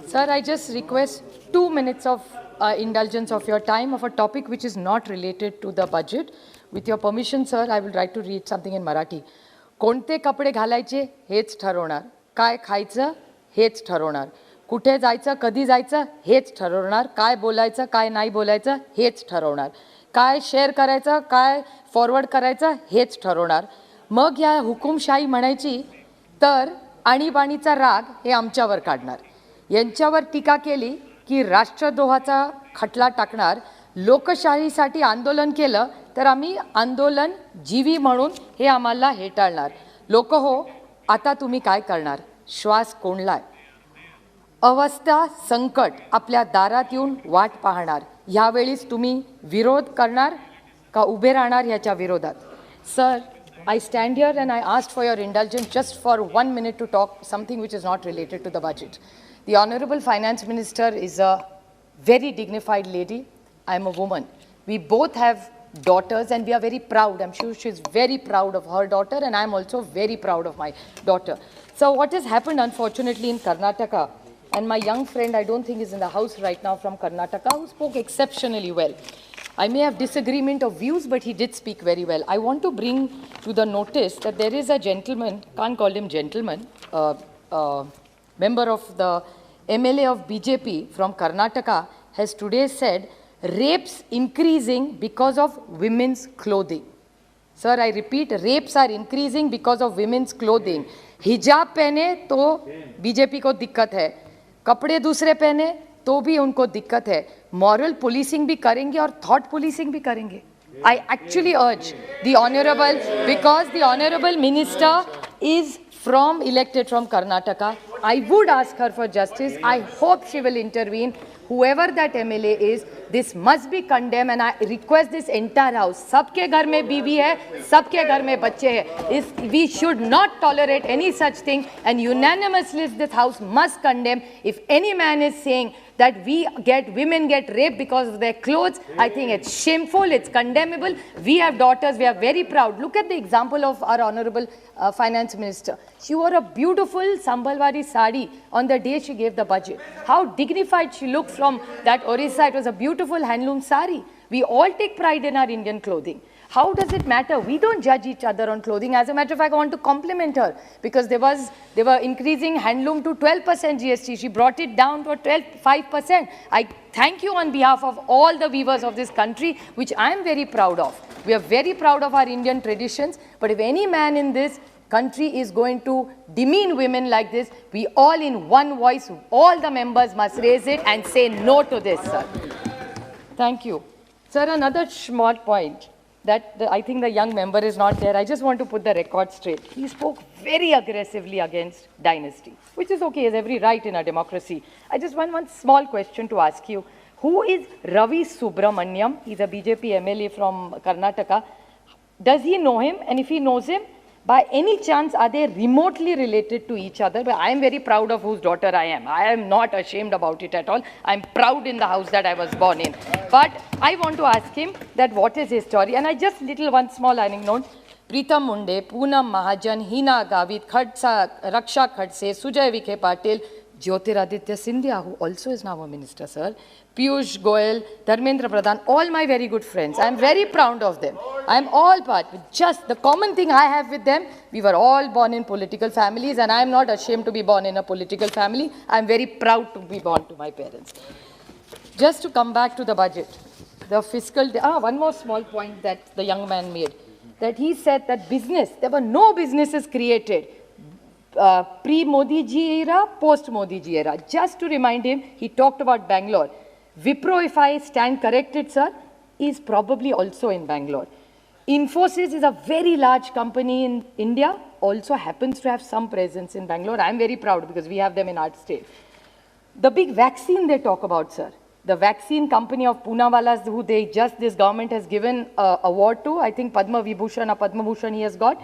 Sir, I just request 2 minutes of indulgence of your time of a topic which is not related to the budget. With your permission, sir, I will try to read something in Marathi. कोणते कपडे घालायचे हेच ठरवणार, काय खायचं हेच ठरवणार, कुठे जायचं कधी जायचं हेच ठरवणार, काय बोलायचं काय नाही बोलायचं हेच ठरवणार, काय शेअर करायचं काय फॉरवर्ड करायचं हेच ठरवणार. मग या हुकुमशाही म्हणायची तर आणीबाणीचा राग हे आमच्यावर काढणार, यांच्यावर टीका केली की राष्ट्रद्रोहाचा खटला टाकणार, लोकशाहीसाठी आंदोलन केलं तर आम्ही आंदोलन जीवी म्हणून हे आम्हाला हेटाळणार. लोक हो, आता तुम्ही काय करणार, श्वास कोंडलाय, अवस्था संकट आपल्या दारात येऊन वाट पाहणार, ह्यावेळीच तुम्ही विरोध करणार का उभे राहणार ह्याच्या विरोधात. Sir, I stand here and I asked for your indulgence just for 1 minute to talk something which is not related to the budget. The Honorable Finance Minister is a very dignified lady. I am a woman. We both have daughters and we are very proud. I'm sure she's very proud of her daughter and I'm also very proud of my daughter. So what has happened unfortunately in Karnataka, and my young friend I don't think is in the house right now from Karnataka, who spoke exceptionally well. I may have disagreement of views, but he did speak very well. I want to bring to the notice that there is a gentleman, can't call him gentleman, member of the MLA of BJP from Karnataka has today said, rapes increasing because of women's clothing. Sir, I repeat, rapes are increasing because of women's clothing. Hijab पहने तो BJP को दिक्कत है, कपड़े दूसरे पहने तो भी उनको दिक्कत है, मॉरल पुलिसिंग भी करेंगे और थॉट पुलिसिंग भी करेंगे. I actually urge the honorable, because the honorable minister is elected from Karnataka, I would ask her for justice. I hope she will intervene. Whoever that MLA is, this must be condemned and I request this entire house. सबके घर में बीवी है, सबके घर में बच्चे हैं. We should not tolerate any such thing and unanimously this house must condemn. If any man is saying that women get raped because of their clothes, I think it's shameful, it's condemnable. We have daughters, we are very proud. Look at the example of our honorable finance minister. She wore a beautiful Sambalwari sari on the day she gave the budget. How dignified she looked from that Orissa. It was a beautiful handloom sari. We all take pride in our Indian clothing. How does it matter? We don't judge each other on clothing. As a matter of fact, I want to compliment her because they were increasing handloom to 12% GST. She brought it down to 5%. I thank you on behalf of all the weavers of this country, which I am very proud of. We are very proud of our Indian traditions. But if any man in this country is going to demean women like this, we all in one voice, all the members must raise it and say no to this, sir. Thank you. Sir, another small point. I think the young member is not there. I just want to put the record straight. He spoke very aggressively against dynasty, which is okay, he has every right in a democracy. I just want one small question to ask you. Who is Ravi Subramaniam? He's a BJP MLA from Karnataka. Does he know him? And if he knows him, by any chance, are they remotely related to each other? But I am very proud of whose daughter I am. I am not ashamed about it at all. I am proud in the house that I was born in. But I want to ask him that what is his story. And I just one small anecdote. Pritam Munde, Poonam Mahajan, Hina Gavit, Raksha Khadse, Sujay Vikhe Patil, Jyotiraditya Scindia, who also is now a minister, sir, Piyush Goyal, Dharmendra Pradhan, all my very good friends. I am very proud of them. I am all part. Just the common thing I have with them, we were all born in political families and I am not ashamed to be born in a political family. I am very proud to be born to my parents. Just to come back to the budget, the fiscal, one more small point that the young man made, that he said that there were no businesses created. Pre-Modi ji era, post-Modi ji era. Just to remind him, he talked about Bangalore. Wipro, if I stand corrected, sir, is probably also in Bangalore. Infosys is a very large company in India, also happens to have some presence in Bangalore. I am very proud because we have them in our state. The big vaccine they talk about, sir. The vaccine company of Poonawala's, who this government has given award to, I think Padma Vibhushan or Padma Bhushan he has got.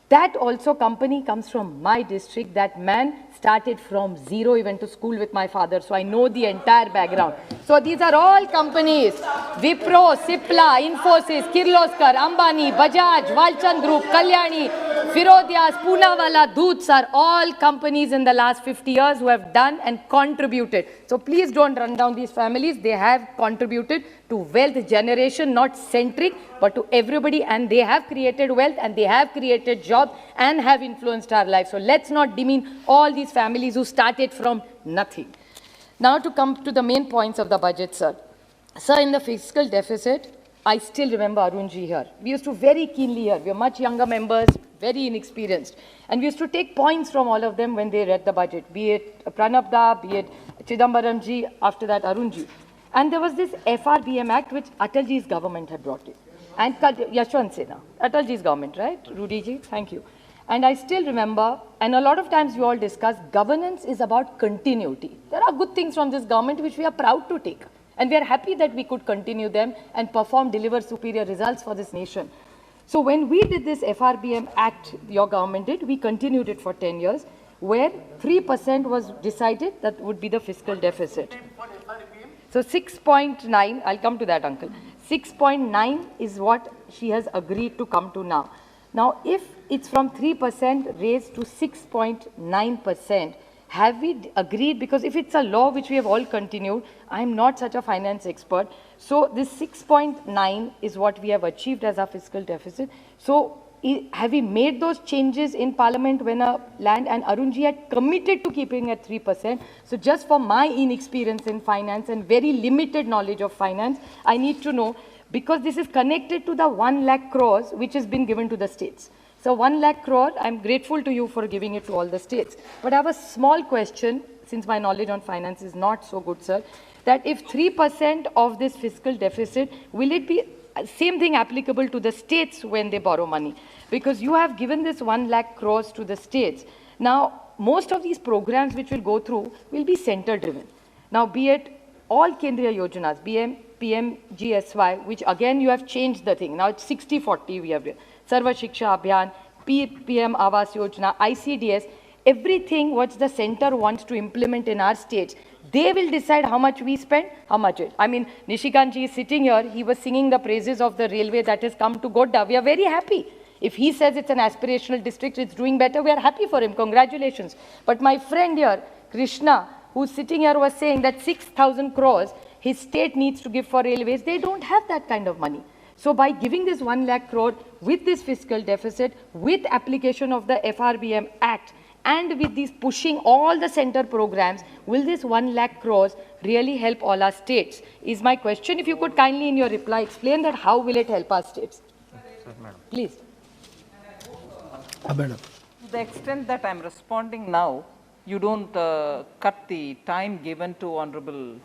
That also company comes from my district. That man started from zero. He went to school with my father. So I know the entire background. So these are all companies. Wipro, Cipla, Infosys, Kirloskar, Ambani, Bajaj, Walchand Group, Kalyani, Firodias, Poonawalla, Doods are all companies in the last 50 years who have done and contributed. So please don't run down these families. They have contributed to wealth generation, not centric, but to everybody, and they have created wealth and they have created jobs and have influenced our lives. So let's not demean all these families who started from nothing. Now to come to the main points of the budget, sir. Sir, in the fiscal deficit, I still remember Arunji here. We used to very keenly hear. We are much younger members, very inexperienced. And we used to take points from all of them when they read the budget, be it Pranab Da, be it Chidambaram ji, after that Arunji. And there was this FRBM Act which Atalji's government had brought in. And Yashwant Sena, Atalji's government, right? Rudy ji, thank you. And I still remember, and a lot of times we all discuss, governance is about continuity. There are good things from this government which we are proud to take. And we are happy that we could continue them and deliver superior results for this nation. So when we did this FRBM Act, your government did, we continued it for 10 years, where 3% was decided that would be the fiscal deficit. So 6.9, I'll come to that, uncle. 6.9 is what she has agreed to come to now. Now, if it's from 3% raised to 6.9%, have we agreed? Because if it's a law which we have all continued, I'm not such a finance expert. So this 6.9 is what we have achieved as our fiscal deficit. So have we made those changes in Parliament when a land and Arunji had committed to keeping at 3%? So just for my inexperience in finance and very limited knowledge of finance, I need to know, because this is connected to the 1 lakh crores which has been given to the states. So 1 lakh crore, I'm grateful to you for giving it to all the states. But I have a small question, since my knowledge on finance is not so good, sir, that if 3% of this fiscal deficit, will it be same thing applicable to the states when they borrow money? Because you have given this 1 lakh crores to the states. Now, most of these programs which will go through will be center driven. Now, be it all Kendriya Yojanas, PMGSY, which again you have changed the thing. Now it's 60-40 we have. Sarva Shiksha Abhiyan, PM Awas Yojana, ICDS, everything what the center wants to implement in our states, they will decide how much we spend, how much it. I mean, Nishikant ji is sitting here, he was singing the praises of the railway that has come to Godda. We are very happy. If he says it's an aspirational district, it's doing better, we are happy for him, congratulations. But my friend here, Krishna, who's sitting here was saying that 6,000 crores his state needs to give for railways, they don't have that kind of money. So by giving this 1 lakh crore with this fiscal deficit, with application of the FRBM Act, and with these pushing all the center programs, will this 1 lakh crores really help all our states? Is my question. If you could kindly in your reply explain that how will it help our states? Please. To the extent that I'm responding now, you don't cut the time given to Honorable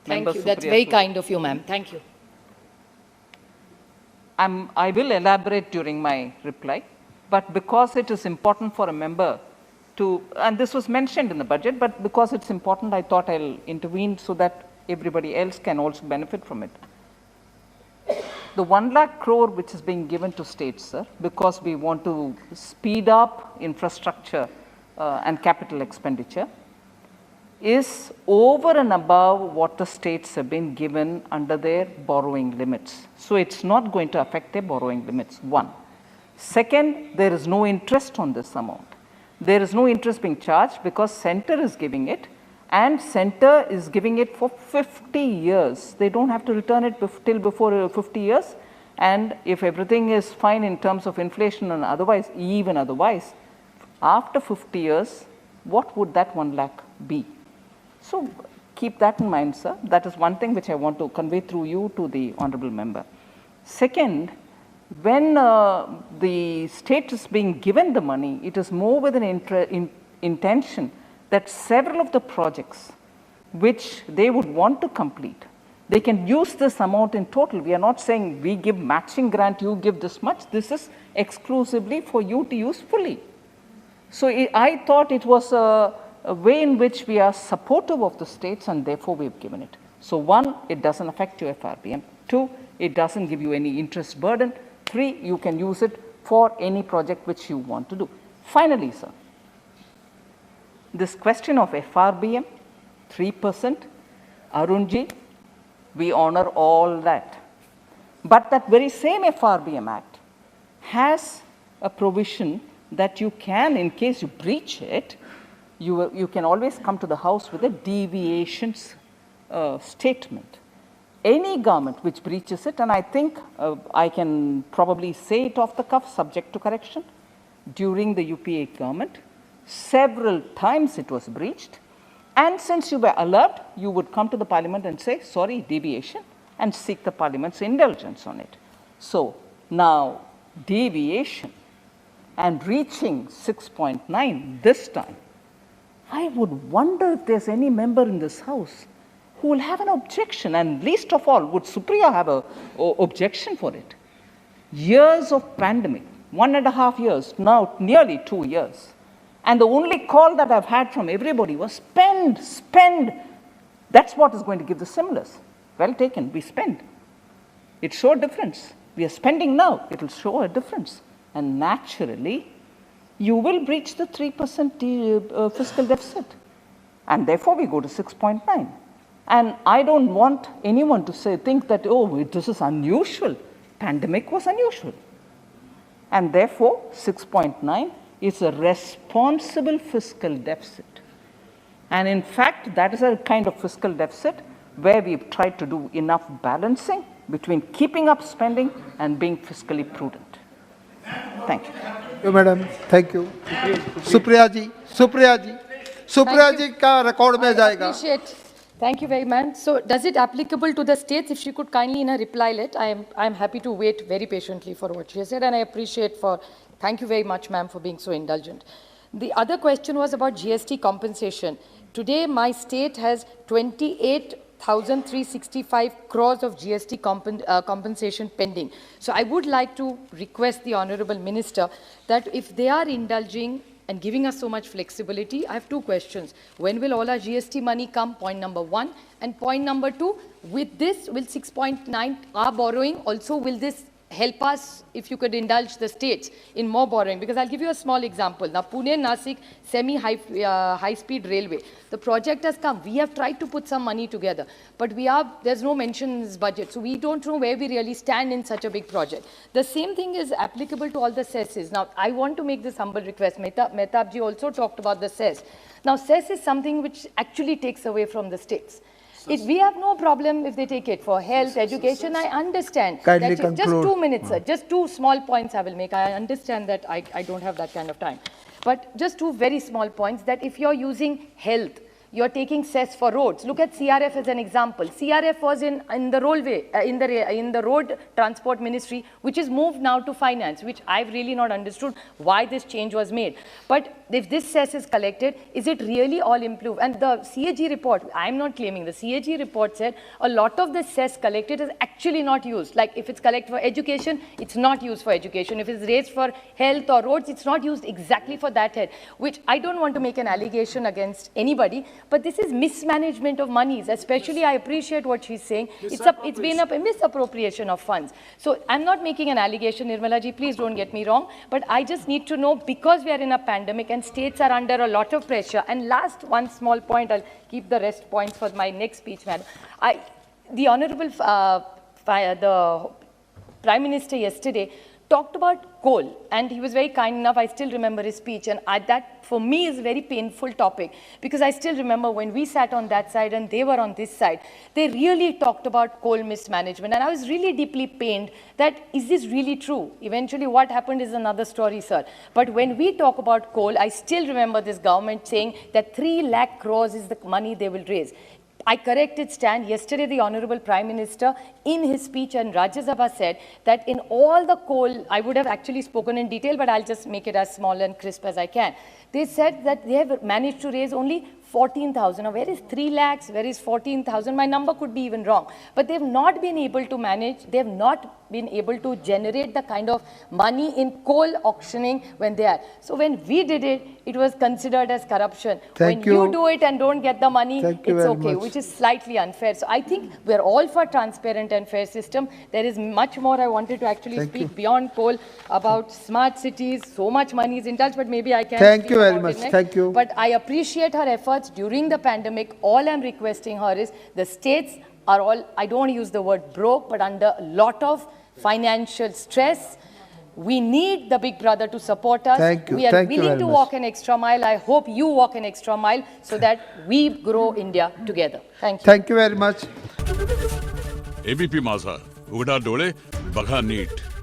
Member Thank you. That's Supriya very Sule. kind of you, ma'am. Thank you. I will elaborate during my reply, but because it is important for a member to, and this was mentioned in the budget, but because it's important, I thought I'll intervene so that everybody else can also benefit from it. The 1 lakh crore which is being given to states, sir, because we want to speed up infrastructure and capital expenditure, is over and above what the states have been given under their borrowing limits. So it's not going to affect their borrowing limits, one. Second, there is no interest on this amount. There is no interest being charged because center is giving it, and center is giving it for 50 years. They don't have to return it till before 50 years. And if everything is fine in terms of inflation and otherwise, even otherwise, after 50 years, what would that 1 lakh be? So keep that in mind, sir. That is one thing which I want to convey through you to the honorable member. Second, when the state is being given the money, it is more with an intention that several of the projects which they would want to complete, they can use this amount in total. We are not saying we give matching grant, you give this much. This is exclusively for you to use fully. So I thought it was a way in which we are supportive of the states, and therefore we have given it. So one, it doesn't affect your FRBM. Two, it doesn't give you any interest burden. Three, you can use it for any project which you want to do. Finally, sir, this question of FRBM, 3%, Arunji, we honor all that. But that very same FRBM Act has a provision that you can, in case you breach it, you can always come to the House with a deviations statement. Any government which breaches it, and I think I can probably say it off the cuff, subject to correction, during the UPA government, several times it was breached. And since you were alert, you would come to the parliament and say, sorry, deviation, and seek the parliament's indulgence on it. So now, deviation and reaching 6.9 this time, I would wonder if there's any member in this House who will have an objection, and least of all, would Supriya have an objection for it? Years of pandemic, 1.5 years, now nearly 2 years. And the only call that I've had from everybody was spend, spend. That's what is going to give the stimulus. Well taken, we spend. It showed difference. We are spending now, it will show a difference. And naturally, you will breach the 3% fiscal deficit. And therefore, we go to 6.9. And I don't want anyone to think that, oh, this is unusual. Pandemic was unusual. And therefore, 6.9 is a responsible fiscal deficit. And in fact, that is a kind of fiscal deficit where we've tried to do enough balancing between keeping up spending and being fiscally prudent. Thank you. Thank you, madam. Thank you. Supriya ji, Supriya ji. Supriya ji ka record mein jayega. Appreciate. Thank you very much. So does it applicable to the states? If she could kindly in a reply let, I am happy to wait very patiently for what she has said, and I appreciate thank you very much, ma'am, for being so indulgent. The other question was about GST compensation. Today, my state has 28,365 crores of GST compensation pending. So I would like to request the Honorable Minister that if they are indulging and giving us so much flexibility, I have two questions. When will all our GST money come? Point number one. And point number two, with this, will 6.9, our borrowing, also will this help us, if you could indulge the states in more borrowing? Because I'll give you a small example. Now, Pune-Nasik high-speed railway, the project has come. We have tried to put some money together, but there's no mention in this budget. So we don't know where we really stand in such a big project. The same thing is applicable to all the cesses. Now, I want to make this humble request. Mehtabji also talked about the cess. Now, cess is something which actually takes away from the states. We have no problem if they take it for health, education. I understand. Kindly Just conclude. 2 minutes, sir. Just two small points I will make. I understand that I don't have that kind of time. But just two very small points, that if you're using health, you're taking cess for roads. Look at CRF as an example. CRF was in the railway, in the road transport ministry, which is moved now to finance, which I've really not understood why this change was made. But if this cess is collected, is it really all improved? And the CAG report, I'm not claiming, the CAG report said a lot of the cess collected is actually not used. Like if it's collected for education, it's not used for education. If it's raised for health or roads, it's not used exactly for that head, which I don't want to make an allegation against anybody. But this is mismanagement of monies. Especially, I appreciate what she's saying. It's been a misappropriation of funds. So I'm not making an allegation, Nirmala ji, please don't get me wrong. But I just need to know, because we are in a pandemic and states are under a lot of pressure. And last one small point, I'll keep the rest points for my next speech, madam. The Honorable the Prime Minister yesterday talked about coal, and he was very kind enough. I still remember his speech, and that for me is a very painful topic, because I still remember when we sat on that side and they were on this side, they really talked about coal mismanagement, and I was really deeply pained that, is this really true? Eventually what happened is another story, sir. But when we talk about coal, I still remember this government saying that 3 lakh crores is the money they will raise. I corrected stand. Yesterday, the Honorable Prime Minister, in his speech in Rajya Sabha, said that in all the coal, I would have actually spoken in detail, but I'll just make it as small and crisp as I can. They said that they have managed to raise only 14,000. Now, where is 3 lakhs? Where is 14,000? My number could be even wrong. But they've not been able to manage, they've not been able to generate the kind of money in coal auctioning when they are. So when we did it, it was considered as corruption. When you do it and don't get the money, it's okay, which is slightly unfair. So I think we're all for transparent and fair system. There is much more I wanted to actually speak beyond coal about smart cities. So much money is in touch, but maybe I can. Thank you very much. Thank you. But I appreciate her efforts during the pandemic. All I'm requesting her is the states are all, I don't use the word broke, but under a lot of financial stress. We need the big brother to support us. Thank you. We are Thank you willing very to much. walk an extra mile. I hope you walk an extra mile so that we grow India together. Thank you. Thank you very much. ABP माझा, उघडा डोळे बघा NEET.